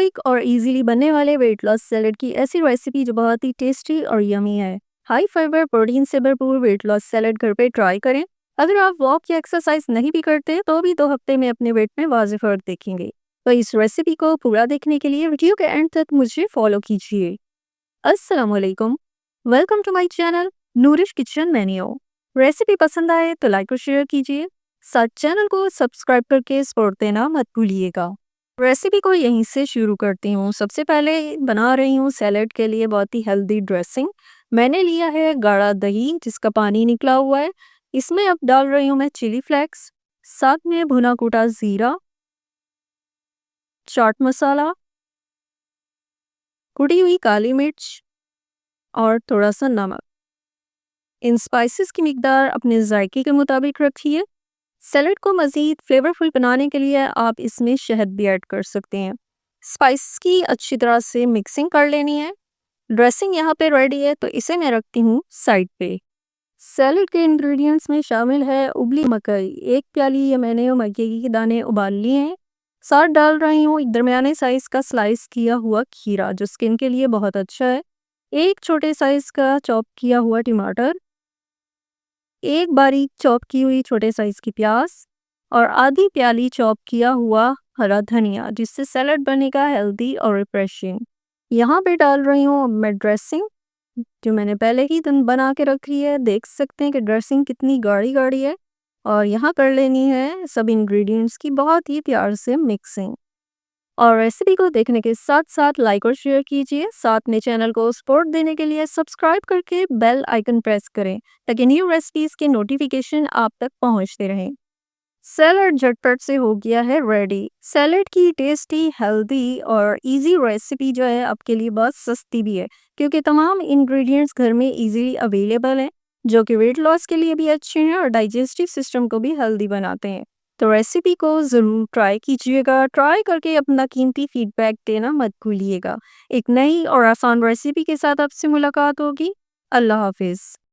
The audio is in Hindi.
क्विक और इजीली बनने वाले वेट लॉस सैलेड की ऐसी रेसिपी जो बहुत ही टेस्टी और यमी है। हाई फाइबर प्रोटीन से भरपूर वेट लॉस सैलेड घर पे ट्राई करें। अगर आप वॉक या एक्सरसाइज नहीं भी करते तो भी 2 हफ्ते में अपने वेट में वाज़ेह फर्क देखेंगे। तो इस रेसिपी को पूरा देखने के लिए वीडियो के एंड तक मुझे फॉलो कीजिए। अस्सलाम वालेकुम, welcome to my channel Noorish kitchen menu. Recipe पसंद आए तो लाइक और शेयर कीजिए, साथ चैनल को सब्सक्राइब करके सपोर्ट देना मत भूलिएगा। रेसिपी को यहीं से शुरू करती हूँ। सबसे पहले बना रही हूँ सैलेड के लिए बहुत ही हेल्दी ड्रेसिंग। मैंने लिया है गाढ़ा दही जिसका पानी निकला हुआ है। इसमें अब डाल रही हूँ मैं चिली फ्लेक्स, साथ में भुना कूटा ज़ीरा, चाट मसाला, कुटी हुई काली मिर्च और थोड़ा सा नमक। इन स्पाइसेस की मिकदार अपने जायके के मुताबिक रखिए। सैलेड को मज़ीद फ्लेवरफुल बनाने के लिए आप इसमें शहद भी ऐड कर सकते हैं। स्पाइसेस की अच्छी तरह से मिक्सिंग कर लेनी है। ड्रेसिंग यहाँ पे रेडी है तो इसे मैं रखती हूँ साइड पे। सैलेड के इंग्रेडिएंट्स में शामिल है उबली मकई, 1 प्याली या मैंने मक्के के दाने उबाल लिए हैं। साथ डाल रही हूँ एक दरमियाने साइज़ का स्लाइस किया हुआ खीरा जो स्किन के लिए बहुत अच्छा है। एक छोटे साइज़ का चॉप किया हुआ टमाटर, एक बारीक चॉप की हुई छोटे साइज़ की प्याज और आधी प्याली चॉप किया हुआ हरा धनिया, जिससे सैलड बनेगा हेल्दी और रिफ्रेशिंग। यहाँ पे डाल रही हूँ मैं ड्रेसिंग जो मैंने पहले ही दिन बना के रखी है। देख सकते हैं कि ड्रेसिंग कितनी गाढ़ी गाढ़ी है। और यहाँ कर लेनी है सब इंग्रेडिएंट्स की बहुत ही प्यार से मिक्सिंग। और रेसिपी को देखने के साथ साथ लाइक और शेयर कीजिए। साथ में चैनल को सपोर्ट देने के लिए सब्सक्राइब करके बेल आइकन प्रेस करें ताकि न्यू रेसिपीज के नोटिफिकेशन आप तक पहुंचते रहें। सैलड झटपट से हो गया है रेडी। सैलड की टेस्टी, हेल्दी और इजी रेसिपी जो है आपके लिए बहुत सस्ती भी है क्योंकि तमाम इंग्रेडिएंट्स घर में इजीली अवेलेबल हैं, जो कि वेट लॉस के लिए भी अच्छे हैं और डाइजेस्टिव सिस्टम को भी हेल्दी बनाते हैं। तो रेसिपी को ज़रूर ट्राई कीजिएगा। ट्राई करके अपना कीमती फीडबैक देना मत भूलिएगा। एक नई और आसान रेसिपी के साथ आपसे मुलाकात होगी। अल्लाह हाफिज़।